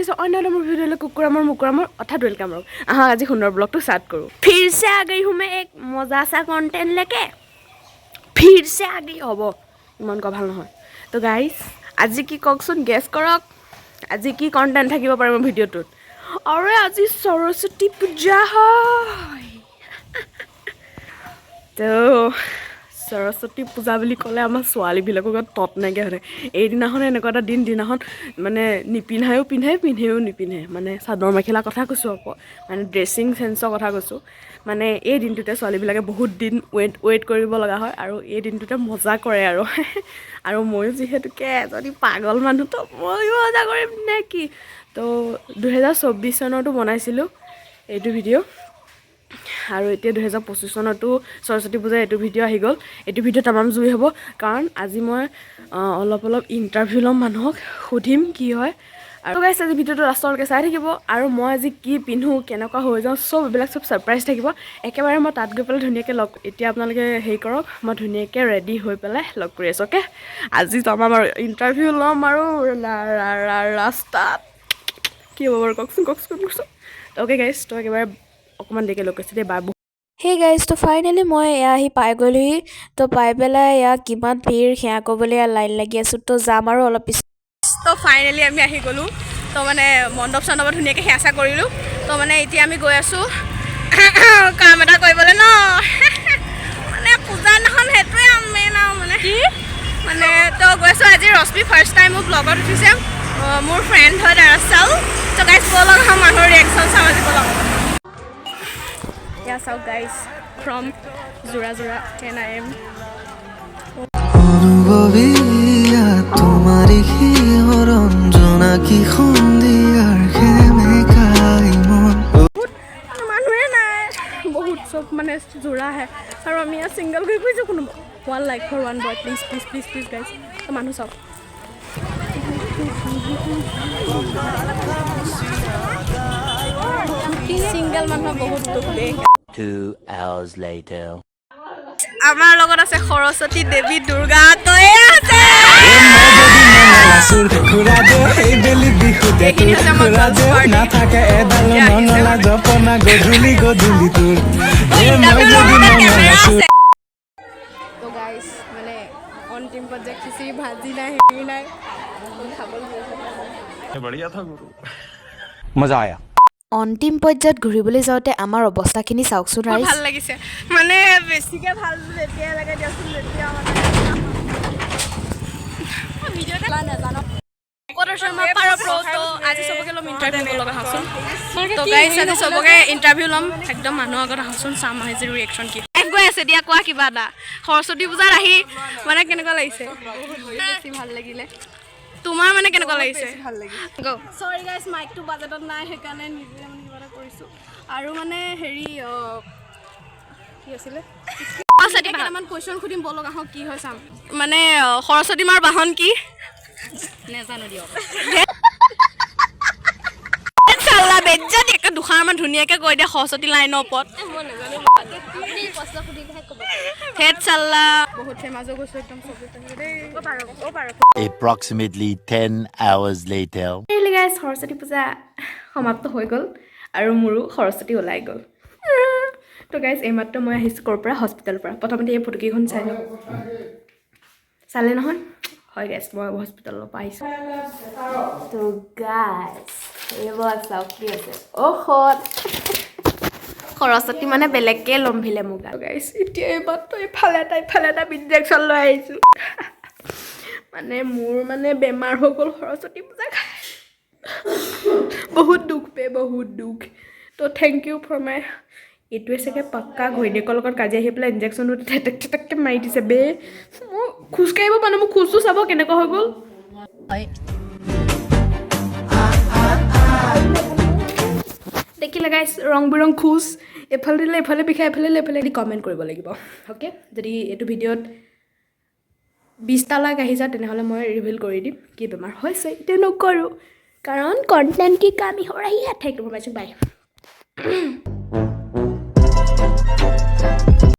আছে অন্য মোৰ ভিডিঅ'লৈ কুকুৰামৰ মুকুৰামৰ অৰ্থাৎ ৱেলকাম ৰক আহা আজি সুন্দৰ ব্লগটো ষ্টাৰ্ট কৰোঁ फिर से आ गई हूँ मैं एक मजा सा कंटेंट लेके फिर से आ गई হ'ব ইমান ক ভাল নহয় তো গাইজ আজি কি কওকচোন গেছ কৰক আজি কি কণ্টেণ্ট থাকিব পাৰে মোৰ ভিডিঅ'টোত আৰে আজি সৰস্বতী পূজা হয় তো সৰস্বতী পূজা বুলি ক'লে আমাৰ ছোৱালীবিলাকৰ গাত তত নাইকিয়া হৈ থাকে এইদিনাখন এনেকুৱা এটা দিনাখন মানে নিপিন্ধায়ো পিন্ধে পিন্ধেও নিপিন্ধে মানে চাদৰ মেখেলা কথা কৈছোঁ আকৌ মানে ড্ৰেছিং চেন্সৰ কথা কৈছোঁ মানে এই দিনটোতে ছোৱালীবিলাকে বহুত দিন ৱেইট কৰিব লগা হয় আৰু এই দিনটোতে মজা কৰে আৰু ময়ো যিহেতুকে এজনী পাগল মানুহ তো ময়ো মজা কৰিম নে কি তো 2024 চনতো বনাইছিলোঁ এইটো ভিডিঅ' আৰু এতিয়া 2025 চনতো সৰস্বতী পূজাৰ এইটো ভিডিঅ' আহি গ'ল এইটো ভিডিঅ' তামাম জুই হ'ব কাৰণ আজি মই অলপ ইণ্টাৰভিউ ল'ম মানুহক সুধিম কি হয় আৰু গাইছ আজি ভিডিঅ'টো লাষ্টলৈকে চাই থাকিব আৰু মই আজি কি পিন্ধোঁ কেনেকুৱা হৈ যাওঁ চব এইবিলাক চব ছাৰপ্ৰাইজ থাকিব একেবাৰে মই তাত গৈ পেলাই ধুনীয়াকৈ লগ এতিয়া আপোনালোকে হেৰি কৰক মই ধুনীয়াকৈ ৰেডি হৈ পেলাই লগ কৰি আছোঁ অ'কে আজি যাম আৰু ইণ্টাৰভিউ ল'ম আৰু ৰাস্তাত কি হ'ব বাৰু কওকচোন অ'কে গাইছ তো একেবাৰে অকণমান দেৰিকৈ লগ কৰিছোঁ দেই বাৰ সেই গাইজ তো ফাইনেলি মই এয়া আহি পাই গ'লোহি তো পাই পেলাই এয়া কিমান ভিৰ সেয়া ক'বলৈ লাইন লাগি আছোঁ তো যাম আৰু অলপ পিছত তো ফাইনেলি আমি আহি গ'লোঁ তো মানে মণ্ডপ চণ্ডপত ধুনীয়াকৈ সেৱা চেৱা কৰিলোঁ তো মানে এতিয়া আমি গৈ আছোঁ কাম এটা কৰিবলৈ ন মানে পূজা দিনাখন সেইটোৱে মেইন আৰু মানে কি মানে তো গৈ আছোঁ আজি ৰশ্মি ফাৰ্ষ্ট টাইম মোক ব্লগত উঠিছে মোৰ ফ্ৰেণ্ড হয় দাৰাচাল তো গাইজ ব'লক মানুহৰ ৰিয়েকশ্যন চাওঁ আজি ব'লক Yeah, so guys, from Zura and I am. অনুভবিয়া তোমারি কি হরঞ্জনা কি খুন্দিয়ার খেমে খাই মন মানুহে নাই বহুত চব মানে জোৰা আহে আৰু আমি ইয়াত ছিংগল গৈ গৈছোঁ কোনো one like for one boy please guys মানুহ চব ছিংগল মানুহ বহুত দুখ দেই 2 hours later. আমাৰ লগত আছে সৰস্বতী দেৱী দুৰ্গা তয়ে আছে তো গাইজ মানে অন্তিম পৰ্যায়ত খিচিৰি ভাজি নাই হেৰি নাই খাবলৈ मजा आया অন্তিম পৰ্যায়ত ঘূৰিবলৈ যাওঁতে আমাৰ অৱস্থাখিনি চাওকচোন ৰাইজ ভাল লাগিছে মানে বেছিকৈ ভাল যেতিয়া লাগে দিয়কচোন যেতিয়া নাজানো আজি চবকে ল'ম ইণ্টাৰভিউ লগা হওকচোন তো গাইজ আজি চবকে ইণ্টাৰভিউ ল'ম একদম মানুহৰ আগত আহকচোন চাম আজি ৰিয়েকশ্যন কি গৈ আছে দিয়া কোৱা কিবা এটা সৰস্বতী পূজাত আহি মানে কেনেকুৱা লাগিছে বেছি ভাল লাগিলে তোমাৰ মানে কেনেকুৱা লাগিছে ভাল লাগিছে সৰি গাইজ মাইকটো বাজেটত নাই সেইকাৰণে নিজে মানে কিবা এটা কৰিছোঁ আৰু মানে হেৰি কি আছিলে কেইটামান কুৱেশ্যন সুধিম ব'লক আহক কি হয় চাম মানে সৰস্বতী মাৰ বাহন কি নেজানো দিয়ক দুষাৰমান ধুনীয়াকৈ কৈ দিয়ে সৰস্বতী লাইনৰ ওপৰত approximately 10 hours later. সৰস্বতী পূজা সমাপ্ত হৈ গ'ল আৰু মোৰো সৰস্বতী ওলাই গ'ল তো গাইজ এইমাত্ৰ মই আহিছোঁ ক'ৰ পৰা হস্পিটেলৰ পৰা প্ৰথমতে এই ফটোকেইখন চাই লওঁ চালে নহয় হয় গাইজ মই হস্পিটেলৰ পৰা আহিছোঁ তো গাইজ এইবোৰ চাওক কি আছে ঔষধ সৰস্বতী মানে বেলেগকৈ লম্ভিলে মোক গাইজ এতিয়া এইমাত্ৰ ইফালে এটা ইনজেকশ্যন লৈ আহিছোঁ মানে মোৰ মানে বেমাৰ হৈ গ'ল সৰস্বতী পূজা খাই বহুত দুখ তো থেংক ইউ ফৰ মাই এইটোৱে চাগে পাক্কা ঘৈণীয়েকৰ লগত কাজি আহি পেলাই ইনজেকশ্যনটো ঠেটেককৈ মাৰি দিছে বে মই খোজকাঢ়িব মানে মোক খোজটো চাব কেনেকুৱা হৈ গ'ল দেখিলে গাইজ ৰং বিৰং খোজ এফালে দিলে এফালে বিষাই এফালে দি কমেণ্ট কৰিব লাগিব অ'কে যদি এইটো ভিডিঅ'ত 20টা লাইক আহি যায় তেনেহ'লে মই ৰিভিল কৰি দিম কি বেমাৰ হৈছে এতিয়া নকৰোঁ কাৰণ কণ্টেণ্ট কি কামি হৈ ৰহি है thank you for watching bye